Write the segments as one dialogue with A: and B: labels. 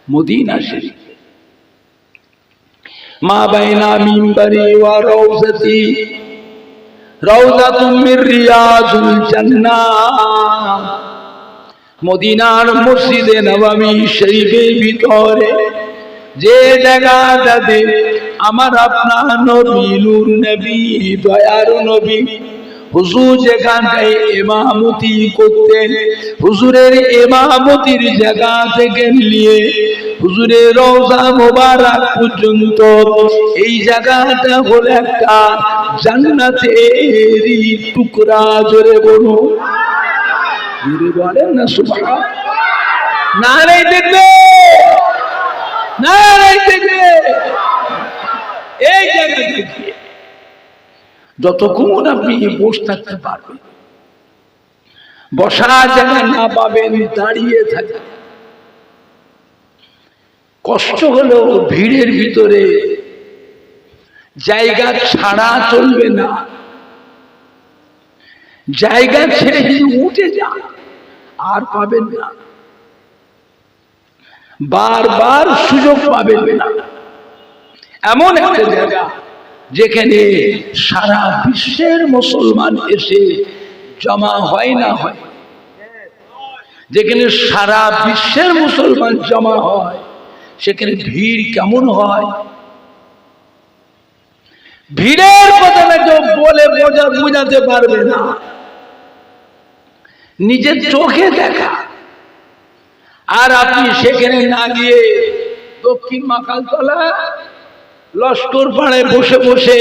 A: Medina শরীফ। মা বাইনা মিম্বরি ওয়া রাউযাতি রাউযাতুম মির রিয়াযিল জান্নাহ। মদিনার মসজিদে নববী শরীফের ভিতরে যে জায়গাটাতে আমার আপনার নবী নূর নবী দয়ার নবী হুজুর যেখানটায় ইমামতি করতেন, হুজুরের ইমামতির জায়গা থেকে নিয়ে হুজুরের রওজা মোবারক পর্যন্ত এই জায়গাটা হলো একটা জান্নাতের টুকরা। জোরে বলুন, জোরে বলেন না সুবহান। নারে দেখবে, নারে দেখবে। এই জায়গা থেকে যতক্ষণ আপনি বসে থাকতে পারবেন, বসার জায়গা না পাবেন দাঁড়িয়ে থাকবেন। কষ্ট হলো ভিড়ের ভিতরে জায়গা ছাড়া চলবে না, জায়গা ছেড়ে যদি উঠে যান আর পাবেন না, বারবার সুযোগ পাবেন না। এমন একটা জায়গা যেখানে সারা বিশ্বের মুসলমান এসে জমা হয় না হয়, যেখানে সারা বিশ্বের মুসলমান জমা হয়, সেখানে ভিড় কেমন হয়? ভিড়ের কথা না কেউ বলে বোঝাতে পারবে না, নিজের চোখে দেখা। আর আপনি সেখানে না গিয়ে দক্ষিণ মাকালতলা লস্কর পাড়ে বসে বসে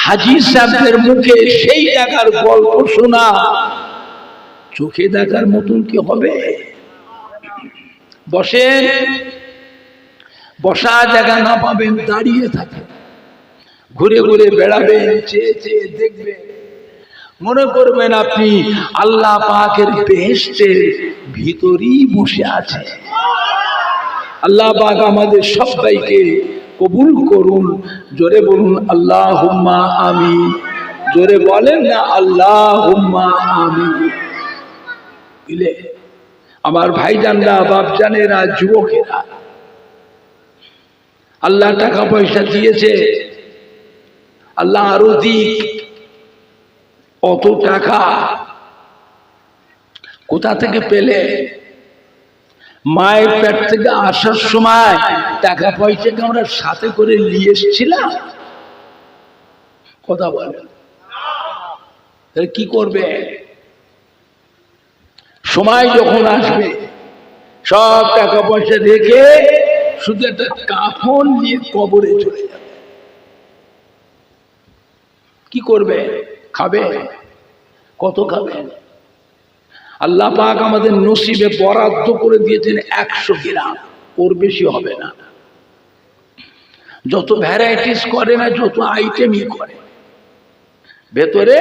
A: হাজী সাহেবদের মুখে সেই জায়গার গল্প শোনা চোখে দেখার মতন কি হবে? বসেন, বসা জায়গা না পাবেন দাঁড়িয়ে থাকেন, ঘুরে ঘুরে বেড়াবেন, চেয়ে চেয়ে দেখবেন, মনে করবেন আপনি আল্লাহ পাকের বেহেশতের ভিতরেই বসে আছে। আল্লাহ পাক আমাদের সবাইকে কবুল করুন। জোরে বলুন আল্লাহুম্মা আমিন। জোরে বলেন না আল্লাহুম্মা আমিন। বুঝলে আমার ভাইজানরা, বাপজানেরা, যুবকেরা, আল্লাহ টাকা পয়সা দিয়েছে, আল্লাহ আরো দিক। অত টাকা কোথা থেকে পেলে? মায়ের পেট থেকে আসার সময় টাকা পয়সাকে আমরা সাথে করে নিয়ে এসেছিলাম? কথা বলেন, তাহলে কি করবে? সময় যখন আসবে সব টাকা পয়সা রেখে শুধু একটা কাফন নিয়ে কবরে চলে যাবে। কি করবে? খাবে? কত খাবেন? আল্লাহ পাক আমাদের নসিবে বরাদ্দ করে দিয়েছেন 100 গ্রাম, ওর বেশি হবে না। যত ভ্যারাইটিস করে না, যত আইটেমই করে, ভেতরে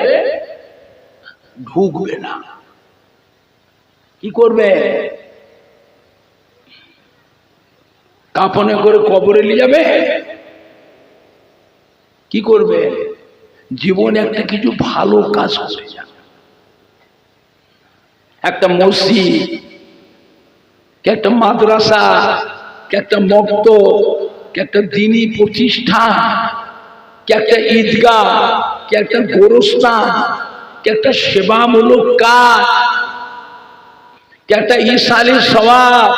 A: ঢুকবে না। কি করবে? কাফনে করে কবরে নিয়ে যাবে? কি করবে? জীবনে একটা কিছু ভালো কাজ করে যাবে। একটা মসজিদ, একটা মাদ্রাসা, একটা মক্তব, একটা দ্বীনি প্রতিষ্ঠান, একটা ঈদগাহ, একটা গোরস্থান, একটা সেবামূলক কাজ, একটা ইসালে সওয়াব,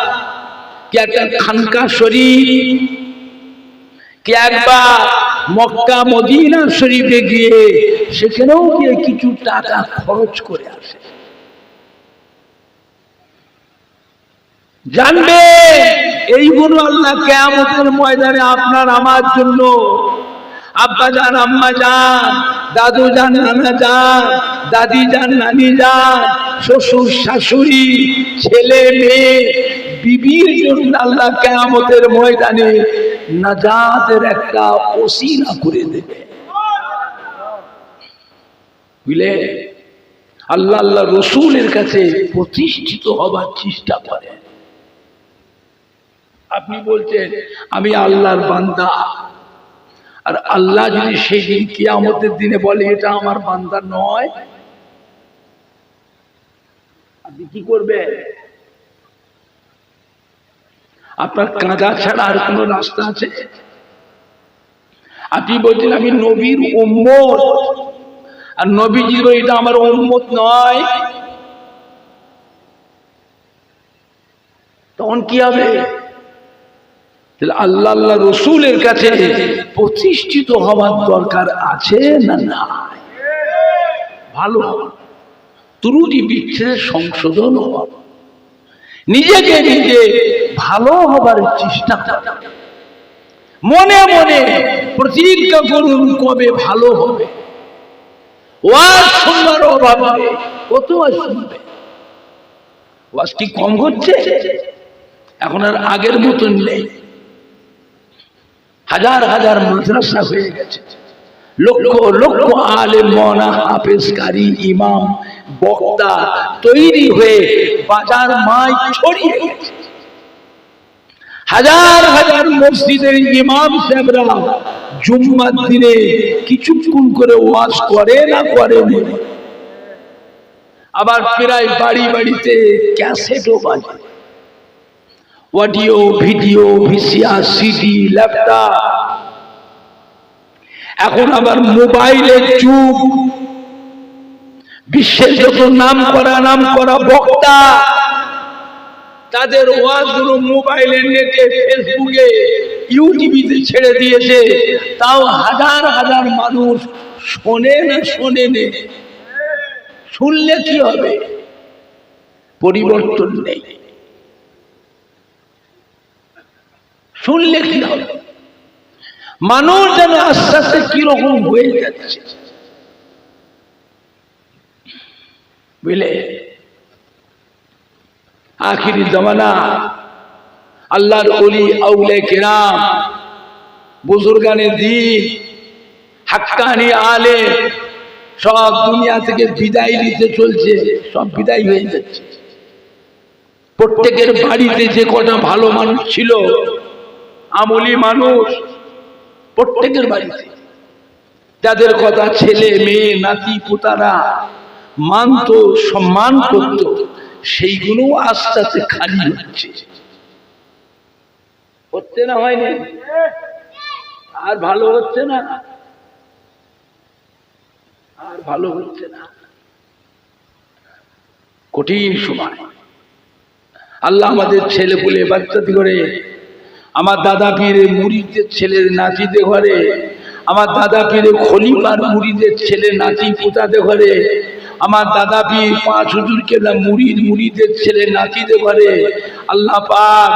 A: একটা খানকা শরীফ, একবার মক্কা মদিনা শরীফে গিয়ে সেখানেও গিয়ে কিছু টাকা খরচ করে আসে। জানবে এইগুলো আল্লাহ কিয়ামতের ময়দানে আপনার আমার জন্য, আব্বা জান, আম্মা জান, দাদু জান, নানা জান, দাদি জান, নানি জান, শ্বশুর শাশুড়ি, ছেলে মেয়ে, বিবির জন্য আল্লাহ কিয়ামতের ময়দানে নাজাতের একটা ওসিলা করে দেবে। বুঝলে, আল্লাহ আল্লাহ রসুলের কাছে প্রতিষ্ঠিত হবার চেষ্টা করে। আপনি বলছেন আমি আল্লাহর বান্দা, আর আল্লাহ যদি সেই দিন কিয়ামতের দিনে বলে এটা আমার বান্দা নয়, আপনি কি করবেন? আপনার কাঁদা ছাড়া আর কোনো রাস্তা আছে? আপনি বলছেন আমি নবীর উম্মত, আর নবীজির এটা আমার উম্মত নয়, তখন কি হবে? আল্লাহ আল্লাহ রসুলের কাছে প্রতিষ্ঠিত হওয়ার দরকার আছে না না? ভালো ত্রুটি বিচ্ছেদের সংশোধন হওয়া, নিজেকে নিজে ভালো হবার চেষ্টা করা, মনে মনে প্রতিজ্ঞা করুন কবে ভালো হবে। ওয়াজ শুনবার অভাবে কত ওয়াজ শুনবে? ওয়াজ কি কম হচ্ছে? এখন আর আগের মতন নেই। হাজার হাজার মাদ্রাসা হয়ে গেছে, লক্ষ লক্ষ আলেম মাওলানা হাফেজ কারি ইমাম বক্তা তৈরি হয়ে বাজার মাই ছড়িয়ে গেছে। হাজার হাজার মসজিদের ইমাম সাহেবরা জুম্মার দিনে কিছুক্ষণ করে ওয়াজ করে না করে, আবার প্রায় বাড়ি বাড়িতে ক্যাসেটও বাজে, audio video VCR CD laptop, এখন আবার মোবাইলের যুগ। বিশ্বের যত নাম করা বক্তা তাদের ওয়াজগুলো মোবাইলে, নেটে, ফেসবুকে, ইউটিউবে ছেড়ে দিয়েছে, তাও হাজার হাজার মানুষ শোনে না শোনে নে। শুনলে কি হবে? পরিবর্তন নেই। শুনলে কি হবে? মানুষ যেন আস্তে আস্তে কিরকম হয়ে যাচ্ছে, বুঝলে? আখিরি জমানা আল্লাহর ওলি আউলিয়া কিরাম বুজুর্গানে দ্বীন হাক্কানি আলেম সব দুনিয়া থেকে বিদায় নিতে চলছে, সব বিদায় হয়ে যাচ্ছে। প্রত্যেকের বাড়িতে যে কটা ভালো মানুষ ছিল, আমলি মানুষ, প্রত্যেকের বাড়িতে যাদের কথা ছেলে মেয়ে নাতি পোতারা মানত, সম্মান করত, সেইগুলো আস্তে আস্তে খালি হচ্ছে। হচ্ছে না? হয়নি? আর ভালো হচ্ছে না, আর ভালো হচ্ছে না। কঠিন সময়। আল্লাহ আমাদের ছেলে পুলে বাচ্চাদের ঘরে, আমার দাদা পীরের মুরিদের ছেলের নাতিদের ঘরে, আমার দাদা পীরের খলিফার মুরিদের ছেলে নাতি পোতাদের ঘরে, আমার দাদা পীর পাঁচ হুজুর কেবলা মুরিদের ছেলে নাতিদের ঘরে আল্লাহ পাক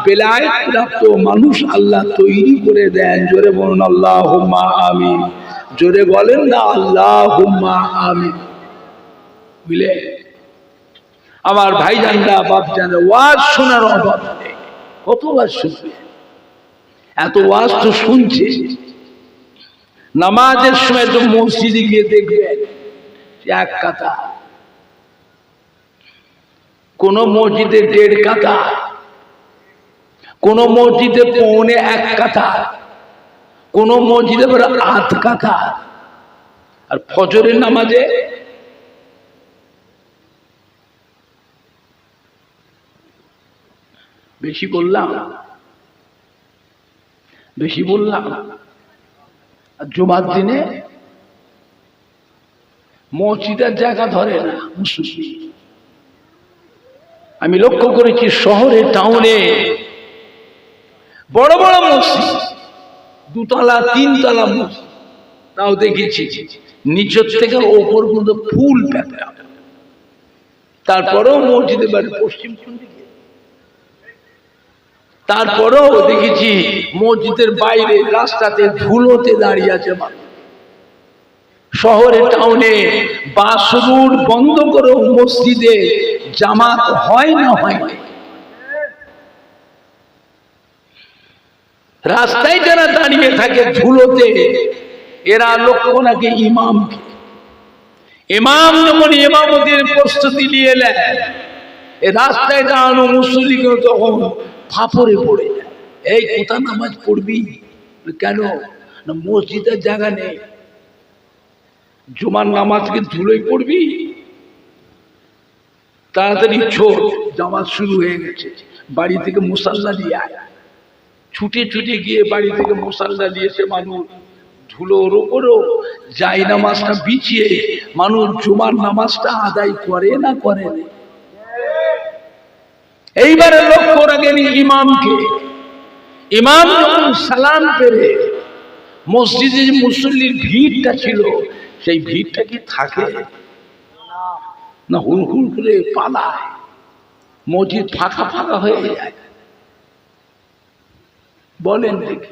A: বেলায়েত প্রাপ্ত মানুষ আল্লাহ তৈরি করে দেন। জোরে বলুন আল্লাহুম্মা আমিন। জোরে বলেন না আল্লাহুম্মা আমিন। বুঝলে আমার ভাইজানরা বাপজানরা, ওয়াজ শোনার অভাব নেই। কত ওয়াজ শুনবে? এত ওয়াজ তো শুনছে। নামাজের সময় তো মসজিদে গিয়ে দেখবেন এক কাতা, কোন মসজিদে 1.5 কাতা, কোন মসজিদে 1.25 কাতা, কোন মসজিদে 1/2 কাতা। আর ফজরের নামাজে বেশি বললাম, বেশি বললাম। আর জুমার দিনে মসজিদের জায়গা ধরে না মুসল্লি। আমি লক্ষ্য করেছি শহরে টাউনে বড় বড় মসজিদ, 2 তলা 3 তলা মসজিদ, তাও দেখেছি নিচের থেকে ওপর পর্যন্ত ফুল প্যাঁপা। তারপরেও মসজিদের বাড়ি পশ্চিম কোণ দিকে। তারপরেও দেখেছি মসজিদের বাইরে রাস্তাতে ধুলোতে দাঁড়িয়ে আছে মানুষ। শহরে টাউনে বাস রুট বন্ধ করেও মসজিদে জামাত হয় না হয় না। রাস্তায় যারা দাঁড়িয়ে থাকে ধুলোতে, এরা লক্ষ্য নাকি ইমামকে। ইমাম যখন ইমামতির প্রস্তুতি নিয়ে নেয়, এ রাস্তায় দাঁড়ানো মুসল্লিগুলো তখন ফাপড়ে পড়ে যায়। এই কোথা নামাজ পড়বি? কেন না মসজিদের জায়গা নেই। জুমার নামাজকে ধুলোই পড়বি? তাড়াতাড়ি ছোট, জামাত শুরু হয়ে গেছে। বাড়ি থেকে মুসাল্লা দিয়ে আয়, ছুটে ছুটে গিয়ে বাড়ি থেকে মুসাল্লা দিয়েছে মানুষ, ধুলোর ওপরও যাই নামাজটা বিছিয়ে মানুষ জুমার নামাজটা আদায় করে না করে না। এইবারে লক্ষ্য রাখেন ইমামকে, ইমাম যখন সালাম পেরে মসজিদে যে মুসল্লির ভিড়টা ছিল সেই ভিড়টা কি থাকে না হুড়হুড় করে পালায়, মসজিদ ফাঁকা ফাঁকা হয়ে যায়? বলেন দেখি।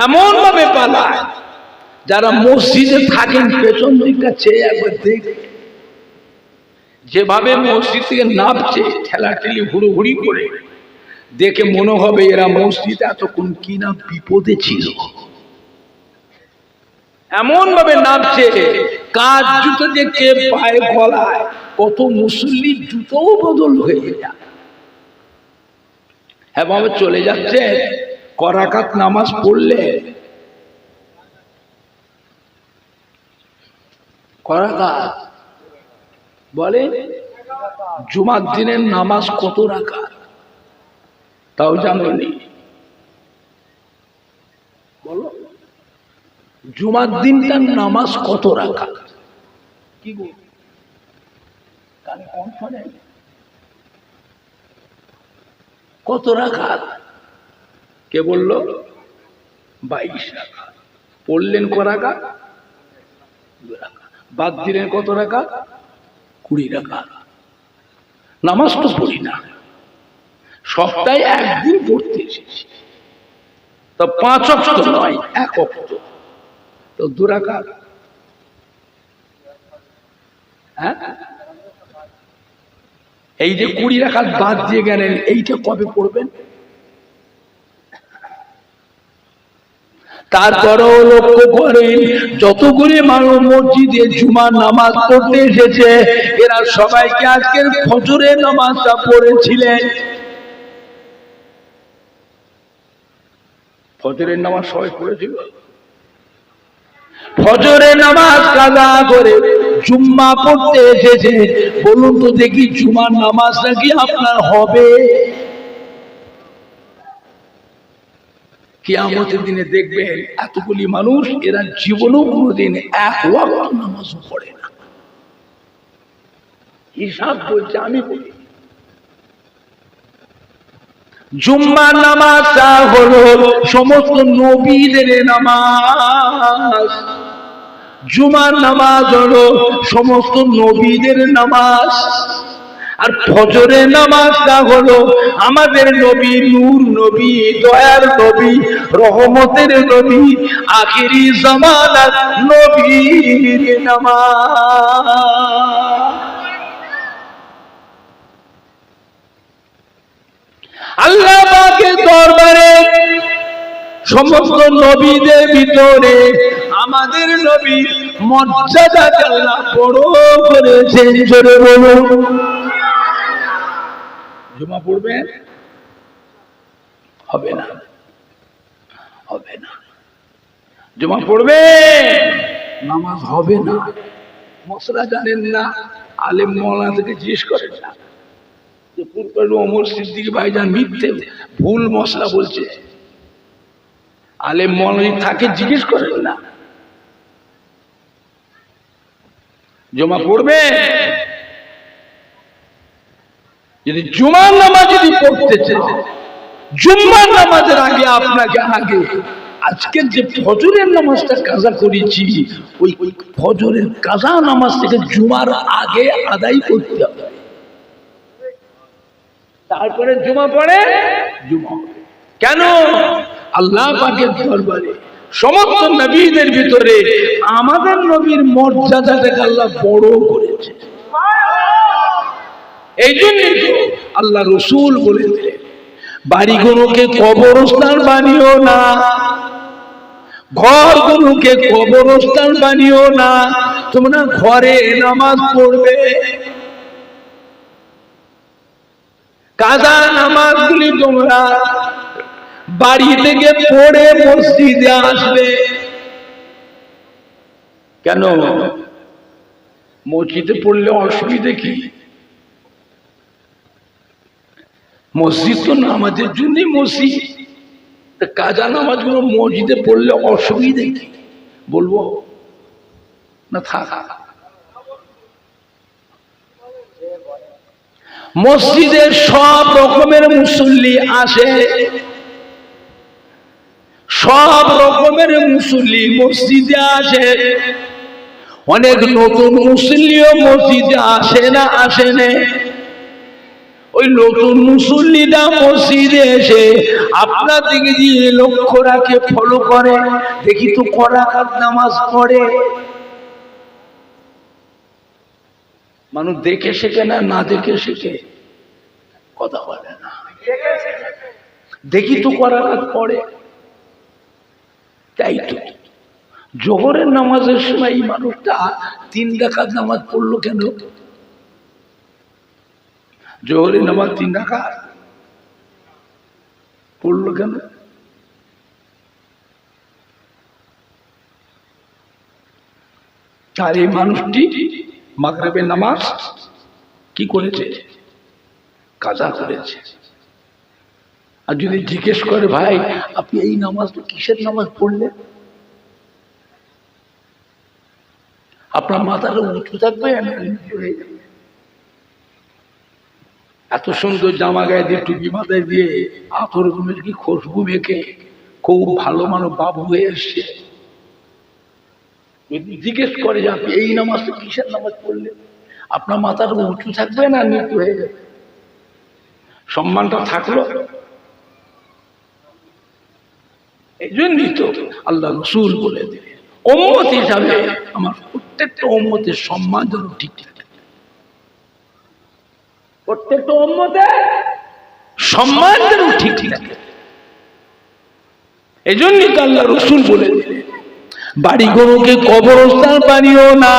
A: এমন ভাবে পালায় যারা মসজিদে থাকেন পেছন দিকটা চেয়ে একবার দেখে, যেভাবে মসজিদ থেকে নামছে ঠেলাঠেলি হুড়োহুড়ি করে, দেখে মনে হবে এরা মসজিদে এতক্ষণ কি না বিপদে ছিল। এমন ভাবে নামছে কাজ জুতো দেখে পায়ে গলায়, কত মুসল্লির জুতোও বদল হয়ে যায়। এভাবে চলে যাচ্ছে, করাকাত নামাজ পড়লে করাকাত বলে জুমার দিনের নামাজ কত রাকাত তাও জানেনি? বলো জুমার দিনটার নামাজ কত রাকাত? কি গো কানে কম শোনে? কত রাকাত? কে বললো? 22 রাকাত। পড়লেন ক রাকাত? 2 রাকাত। বাদ দিলেন কত রাকাত? 20 রাকাত। নামাজ তো পড়ি না, সপ্তাহে একদিন পড়তে এসেছি, তো 5 ওয়াক্ত নয় 1 ওয়াক্ত, তো 2 রাকাত। হ্যাঁ, এই যে 20 রাকাত বাদ দিয়ে গেলেন, এইটা কবে পড়বেন? তারপরেও লক্ষ্য করেন যতগুলি মানুষ মসজিদে জুমার নামাজ পড়তে এসেছে এরা সবাইকে আজকের ফজরের নামাজটা পড়েছিলেন। ফজরের নামাজ সবাই পড়েছিল, ফজরের নামাজ কাজা করে জুম্মা পড়তে এসেছে। বলুন তো দেখি জুমার নামাজটা কি আপনার হবে? কিয়ামতের দিনে দেখবেন এতগুলি মানুষ এরা জীবনেও কোনোদিন 1 ওয়াক্ত নামাজও পড়ে না। হিসাব বলছে আমি বলি, জুম্মার নামাজটা হলো সমস্ত নবীদের নামাজ। জুমার নামাজ হলো সমস্ত নবীদের নামাজ। আর ফজরের নামাজটা হলো আমাদের নবী, নূর নবী, দয়ার নবী, রহমতের নবী, আখিরি জামানার নবীর নামাজ। আল্লাহ পাকের দরবারে সমস্ত নবীদের ভিতরে আমাদের নবী মর্যাদাকে আল্লাহ বড় করেছেন। জোরে বলুন। জুমা পড়বেন? হবে না, হবে না। জুমা পড়বে, নামাজ হবে না। মশলা জানেন না, আলেম মওলানা থেকে জিজ্ঞেস করেন না যে পূর্বের ওমর সিদ্দিক ভাইজান মিথ্যে ভুল মশলা বলছে। আলেম মওলানা থাকে জিজ্ঞেস করেন না। জুমা পড়বে, যদি জুমার নামাজ যদি পড়তে চান, জুম্মার নামাজের আগে আপনাকে আগে আজকের যে ফজরের নামাজটা কাজা করেছি ওই ফজরের কাজা নামাজ থেকে জুমার আগে আদায় করতে হবে, তারপরে জুমা পড়ে। জুমা কেন? আল্লাহ পাকের দরবারে সমস্ত নবীদের ভিতরে আমাদের নবীর মর্যাদাটাকে আল্লাহ বড় করেছে। এই জন্যই তো আল্লাহ রসুল বলে দিলেন বাড়িগুলোকে কবরস্থান বানিও না, ঘরগুলোকে কবরস্থান বানিও না, তোমরা ঘরে নামাজ পড়বে। কাজা নামাজগুলি তোমরা বাড়ি থেকে পড়ে মসজিদে আসবে। কেন মসজিদে পড়লে অসুবিধে কি? মসজিদ তো নামাজের জন্যই মসজিদ, কাজা নামাজগুলো মসজিদে পড়লে অসুবিধে কি বলবো না? থাক, মসজিদে সব রকমের মুসল্লি আসে, সব রকমের মুসল্লি মসজিদে আসে। অনেক নতুন মুসল্লিও মসজিদে আসে না, আসে না। ওই নতুন মুসল্লিরা মসজিদে এসে আপনার দিকে দিয়ে লক্ষ্য রাখে, ফলো করে, দেখি তো করাকাত নামাজ পড়ে। মানুষ দেখে শেখে না, না দেখে শেখে, কথা বলে না। দেখি তো করাকাত পড়ে। তাই তো জোহরের নামাজের সময় এই মানুষটা 3 রাকাত নামাজ পড়লো কেন? জোহরের নামাজ 3 রাকাত পড়লো কেন? আর এই মানুষটি মাগরিবের নামাজ কি করেছে? কাজা করেছে। আর যদি জিজ্ঞেস করে, ভাই আপনি এই নামাজটা কিসের নামাজ পড়লেন? আপনার মাথাটা উঁচু থাকবে, এত সুন্দর জামা গায়ে দিয়ে, টুপি মাথায় দিয়ে, আতর কি খুশবু মেখে খুব ভালো মানুষ বাবু হয়ে এসছে। জিজ্ঞেস করে যে আপনি এই নামাজটা কিসের নামাজ পড়লেন, আপনার মাথাটা উঁচু থাকবে না নিচু হয়ে যাবে? সম্মানটা থাকলো। এই জন্যই তো আল্লাহ রসুল বলে দিলেন, উম্মত হিসাবে আমার প্রত্যেকটা উম্মতের সম্মান যেন ঠিক থাকে, প্রত্যেকটা উম্মতের সম্মান যেন ঠিক থাকে। এই জন্যই তো আল্লাহ রসুল বলে দিলেন, বাড়িগুলোকে কবরস্থান বানিও না,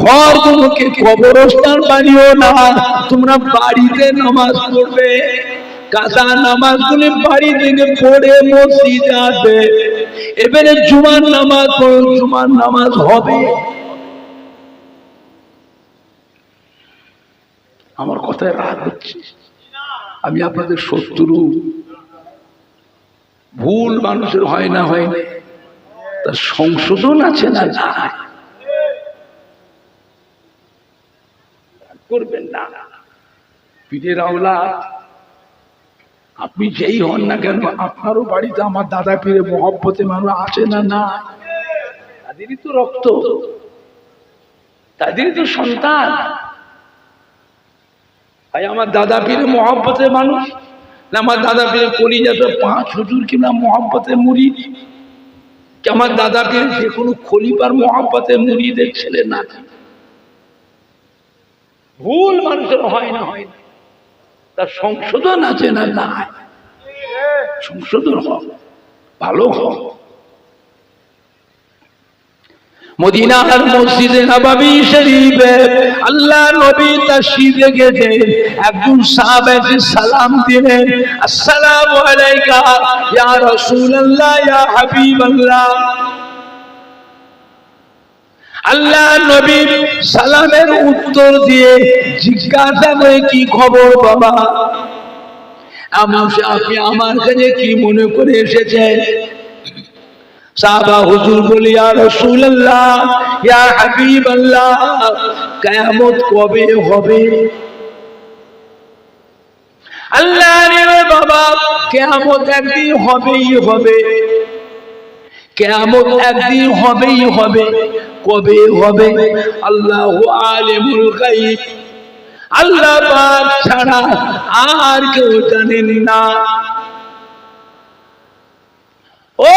A: ঘরগুলোকে কবরস্থান বানিও না। তোমরা বাড়িতে নামাজ পড়বে, কাজা নামাজগুলি বাড়ি থেকে পড়ে মসজিদে আসবে। এবারে জুমার নামাজ পড়ো, জুমার নামাজ হবে। আমার কথায় রাগ হচ্ছে? আমি আপনাদের শত্রু? ভুল মানুষের হয় না, হয় না, তার সংশোধন আছে না? করবেন না। পীরের আওলাদ আপনি যেই হন না কেন, আপনারও বাড়িতে আমার দাদা পীরের মহব্বতে মানুষ আছে না? না, তাদেরই তো রক্ত, তাদেরই তো সন্তান। ভাই আমার দাদা পীরের মহব্বতে মানুষ না, আমার দাদা পীরের কলিজাটা 5 হুজুর কিনা মহব্বতে মুরিদ, কি আমার দাদা পীর যে কোনো খলিফার মহব্বতে মুরিদের ছেলে না? ভুল মানুষের হয় না, হয় না, তার সংশোধন আছে না? না, সংশোধন হোক, ভালো হোক। মদিনার মসজিদে নববী শরীফে আল্লাহ নবী তাশরীফ রেখেছে। একজন সাহাবা এসে সালাম দিলেন, আসসালামু আলাইকা ইয়া রাসূলুল্লাহ ইয়া হাবিবাল্লাহ। আল্লাহ নবী সালামের উত্তর দিয়ে জিজ্ঞাসা করে, কি খবর বাবা? আপনি আমার কাছে কি মনে করে এসেছেন? সাহাবা হুজুর বলি, ইয়া রাসূলুল্লাহ ইয়া হাবিবাল্লাহ, কিয়ামত কবে হবে? আল্লাহর বাবা, কিয়ামত একদিন হবেই হবে, কিয়ামত একদিন হবেই হবে। কবে হবে? আল্লাহু আলিমুল গায়ব, আল্লাহ পাক ছাড়া আর কেউ জানেন না। ও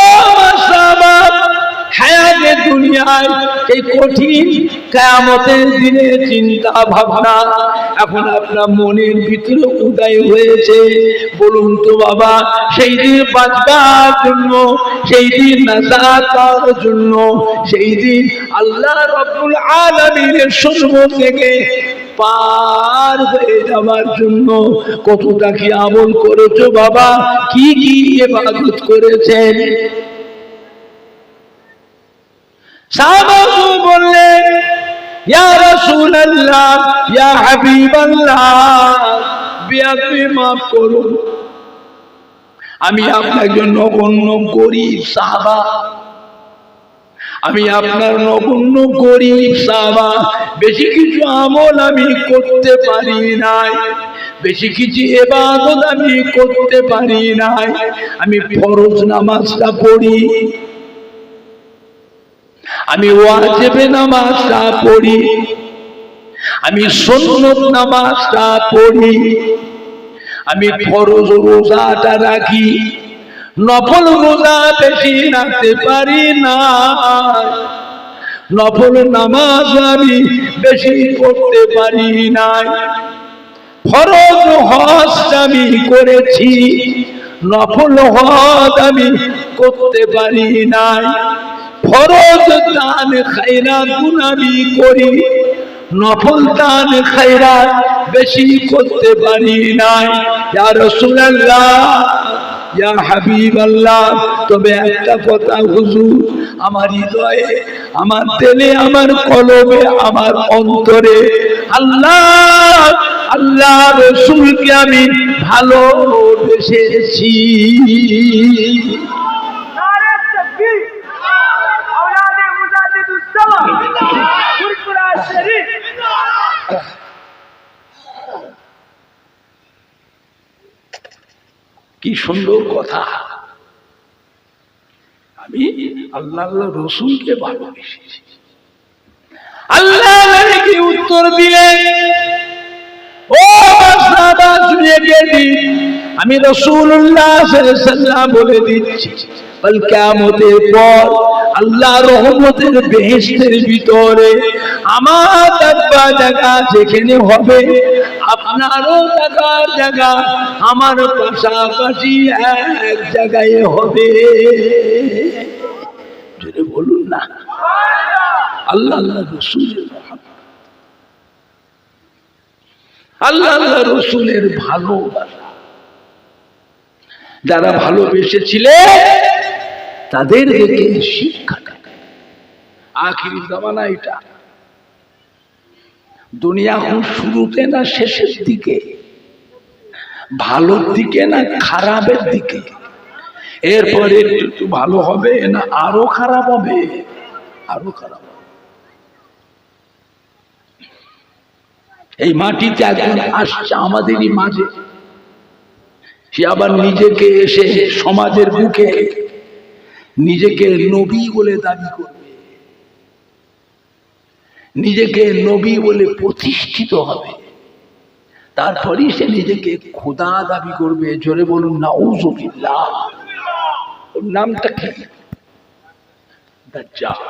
A: সাহাবা, হায়াতে দুনিয়ায় এই কঠিন কিয়ামতের দিনে চিন্তা ভাবনা এখন আপনার মনের ভিতরে উদয় হয়েছে। বলুন তো বাবা, সেই দিন বাঁচবার জন্য, সেই দিন নাজাত পাওয়ার জন্য, সেই দিন আল্লাহ রাব্বুল আলামিনের সম্মুখ থেকে পার হয়ে যাওয়ার জন্য কতটা কি আমল করেছো বাবা? কি কি ইবাদত করেছেন? সাহাবাগণ বললেন, ইয়া রাসূলুল্লাহ, ইয়া হাবিবাল্লাহ, বিয়াদবি মাফ করুন, আমি আপনার জন্য নগণ্য গরীব সাহাবা, আমি আপনার নগণ্য গরীব সাহাবা, বেশি কিছু আমল আমি করতে পারি নাই, বেশি কিছু ইবাদত আমি করতে পারি নাই। আমি ফরজ নামাজটা পড়ি, আমি ওয়াজিব নামাজটা পড়ি, আমি সুন্নত নামাজটা পড়ি, আমি ফরজ রোজাটা রাখি, নফল রোজা বেশি রাখতে পারি না, নফল নামাজ আমি বেশি করতে পারি না। ফরজ হজ আমি করেছি, নফল হজ আমি করতে পারি নাই। ফরজ দান খায়রাত আমি করি, নফল দান খায়রাত বেশি করতে পারি নাই। ইয়া রাসূলুল্লাহ, ইয়া হাবিবাল্লাহ, তবে একটা কথা হুজুর, আমার হৃদয়ে, আমার দিলে, আমার কলবে, আমার অন্তরে আল্লাহ আল্লাহ রাসূলকে আমি ভালোবেসেছি।
B: নারে তাকবীর, আওলাদে মুজাদ্দিদুস সালাম, কুরআন শরীফ।
A: কি সুন্দর কথা, আমি আল্লাহ আল্লাহ রসুলকে ভালোবেসেছি। আল্লাহ কি উত্তর দিলেন, ও সাহাবা শুনে গেলি, আমি রাসূলুল্লাহ সাল্লাল্লাহু আলাইহি ওয়াসাল্লাম বলে দিচ্ছি, কাল কিয়ামতের পর আল্লাহ রহমতের বেহেশতের ভিতরে আমার থাকবা জায়গা যেখানে হবে, আপনারও থাকার জায়গা আমার পাশাপাশি এক জায়গায় হবে। যদি বলুন না আল্লাহ আল্লাহ রসুলের রহমত, আল্লাহ আল্লাহ রসুলের ভালোবাসা, যারা ভালোবেসেছিলেন তাদের থেকে শিক্ষাটা। আখিরি জামানা এটা, দুনিয়া এখন শুরুতে না শেষের দিকে, ভালোর দিকে না খারাপের দিকে, এরপরে একটু ভালো হবে না আরো খারাপ হবে, আরো খারাপ হবে। এই মাটিতে একজন আসছে আমাদেরই মাঝে, সে আবার নিজেকে এসে সমাজের বুকে নিজেকে নবী বলে দাবি করবে, নিজেকে নবী বলে প্রতিষ্ঠিত হবে, তারপরেই সে নিজেকে খোদা দাবি করবে। জোরে বলুন নাউযুবিল্লাহ। ওর নামটা কি? দাজ্জাল।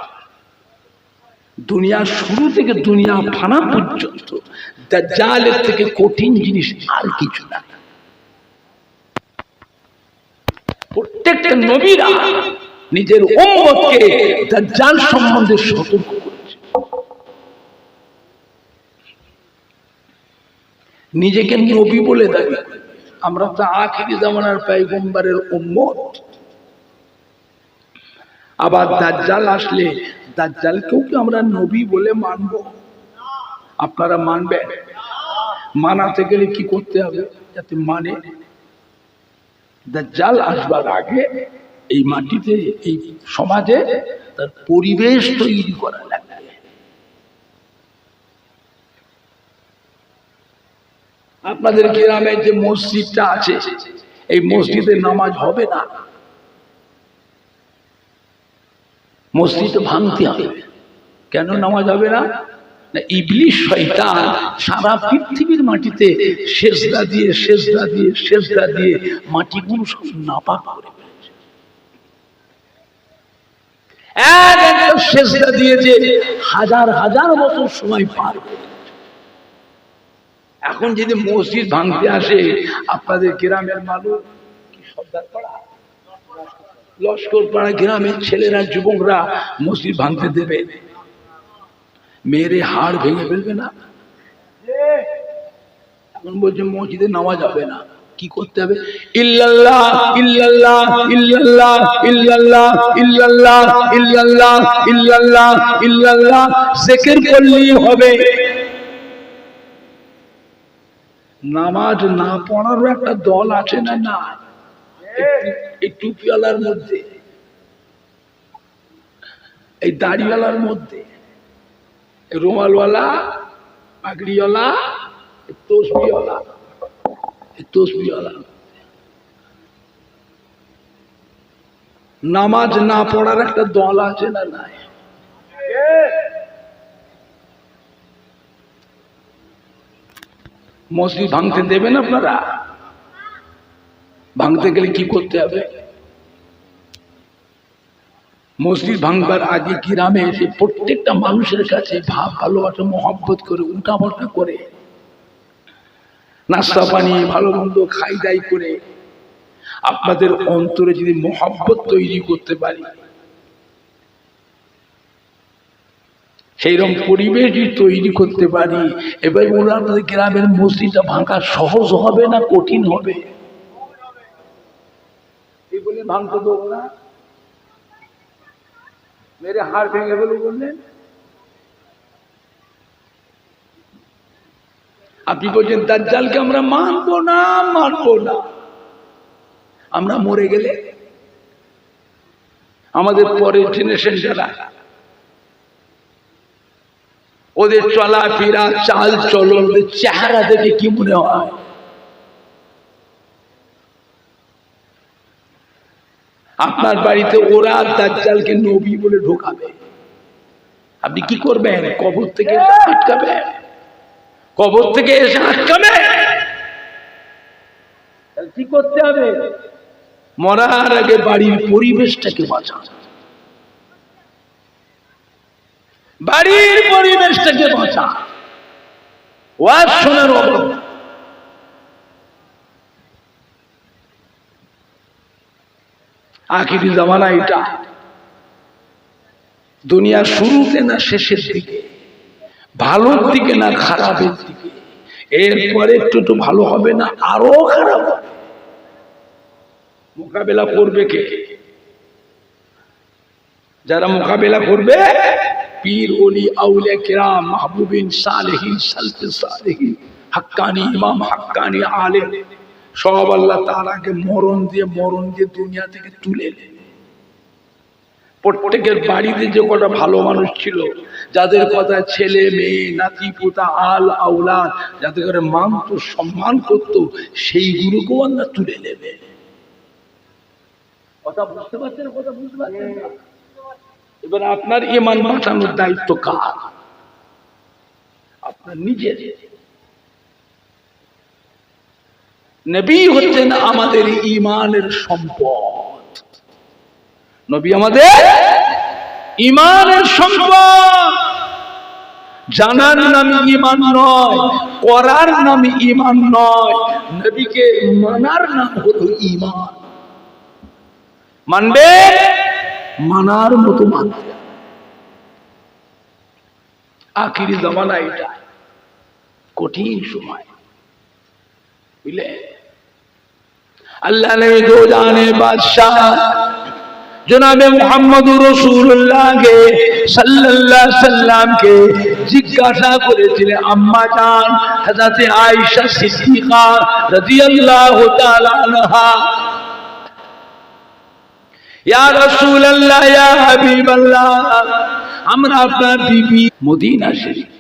A: দুনিয়ার শুরু থেকে দুনিয়া ফানা পর্যন্ত দাজ্জালের থেকে কঠিন জিনিস আর কিছু না। প্রত্যেকটা নবীরা নিজের উম্মতকে দাজ্জাল সম্বন্ধে সতর্ক করেছে। নিজেকে নবী বলে দাবি করে, আমরা তো আখিরি জামানার পয়গম্বরের উম্মত। আবার দাজ্জাল আসলে দাজ্জালকেও কি আমরা নবী বলে মানব? আপনারা মানবেন? মানাতে গেলে কি করতে হবে যাতে মানে? দাজ্জাল আসবার আগে এই মাটিতে, এই সমাজে তার পরিবেশ তৈরি করা লাগবে। আপনাদের গ্রামে যে মসজিদটা আছে, এই মসজিদে নামাজ হবে না, মসজিদ ভাঙতে হবে। কেন নামাজ হবে না? ইবলিস শয়তান সারা পৃথিবীর মাটিতে সেজদা দিয়ে সেজদা দিয়ে সেজদা দিয়ে মাটিগুলো সব নাপাক করে ফেলেছে। একটা সেজদা দিয়ে যে হাজার হাজার বছর সময় পার করে। এখন যদি মসজিদ ভাঙতে আসে, আপনাদের গ্রামের মানুষ কি সর্দার পাড়া, লস্কর পাড়া গ্রামের ছেলেরা, যুবকরা মসজিদ ভাঙতে দেবে? মেরে হাড় ভেঙে ফেলবে না? এখন বলছে মসজিদে নামাজ হবে না। কি করতে হবে? ইল্লাল্লাহ ইল্লাল্লাহ ইল্লাল্লাহ ইল্লাল্লাহ ইল্লাল্লাহ ইল্লাল্লাহ ইল্লাল্লাহ ইল্লাল্লাহ জিকির করলেই হবে। নামাজ না পড়ারও একটা দল আছে না? না, এই টুপিওয়ালার মধ্যে, এই দাড়িওয়ালার মধ্যে, রুমালওয়ালা, পাগড়িওয়ালা, তসবিওয়ালা, তসবিওয়ালা। নামাজ না পড়ার একটা দল আছে না? নাই। মসজিদ ভাঙতে দেবেন আপনারা? ভাঙতে গেলে কি করতে হবে? মসজিদ ভাঙবার আগে গ্রামে এসে প্রত্যেকটা মানুষের কাছে ভাব ভালোবাসা মহব্বত করে উল্টাপাল্টা করে নাস্তা পানি ভালো মন্দ খাই দাই করে আপনাদের অন্তরে যদি মহব্বত তৈরি করতে পারি, সেইরকম পরিবেশ যদি তৈরি করতে পারি, এবার বলুন আপনাদের গ্রামের মসজিদটা ভাঙা সহজ হবে না কঠিন হবে? এই বলে ভাঙতে দেবো না, মেরে হাড় ভেঙে ফেলে বললেন। আপনি বলছেন দাজ্জালকে আমরা মানবো না, মানবো না। আমরা মরে গেলে আমাদের পরের জেনারেশন যারা, ওদের চলাফেরা চাল চলন ওদের চেহারা দেখে কি মনে হয়? আপনার বাড়িতে ওরা দাজ্জালকে নবী বলে ঢোকাবে, আপনি কি করবেন? কবর থেকে এসে আটকাবেন? কবর থেকে এসে আটকাবে? কি করতে হবে? মরার আগে বাড়ির পরিবেশটাকে বাঁচান, বাড়ির পরিবেশটাকে বাঁচান। ওয়াজ শোনার অভাব, আখিরি জামানা এটা। দুনিয়া শুরুতে না শেষের দিকে, ভালোর দিকে না খারাপের দিকে, এরপরে একটু ভালো হবে না আরো খারাপ হবে। মোকাবেলা করবে কে? যারা মোকাবেলা করবে পীর ওলি আউলিয়া কিরাম মাহবুবিন সালেহিন সালফে সালেহিন হাক্কানি ইমাম হাক্কানি আলেম সব আল্লাহ তাআলাকে মরণ দিয়ে দুনিয়া থেকে তুলে নেবে। প্রত্যেকের বাড়িতে যে কটা ভালো মানুষ ছিল, যাদের কথা ছেলে মেয়ে নাতি পোতা আল আওলাদ যাদের করে মানত সম্মান করত, সেইগুলোকেও আল্লাহ তুলে নেবে। কথা বুঝতে পারছেন? কথা বুঝতে পারছেন? এবার আপনার ঈমান বাঁচানোর দায়িত্ব কার? আপনার নিজের। নবী হচ্ছেন আমাদের ঈমানের সম্পদ। নবী আমাদের ঈমানের সম্পদ। জানার নামে ঈমান নয়, করার নামে ঈমান নয়, নবীকে মানার নাম হলো ঈমান। মানবে, মানার মতো মানবে। আখিরি জামানা এটা, কঠিন সময়, বুঝলে? আল্লাহ নবী দো জানে বাদশাহ জনাবে মুহাম্মদুর রাসূলুল্লাহকে সাল্লাল্লাহু আলাইহি সাল্লামকে জিজ্ঞাসা করেছিলেন আম্মা জান হযরত আয়েশা সিদ্দিকা রাদিয়াল্লাহু তাআলা আনহা, ইয়া রাসূলুল্লাহ ইয়া হাবিবাল্লাহ, আমরা আপনার বিবি মদিনা শরীফ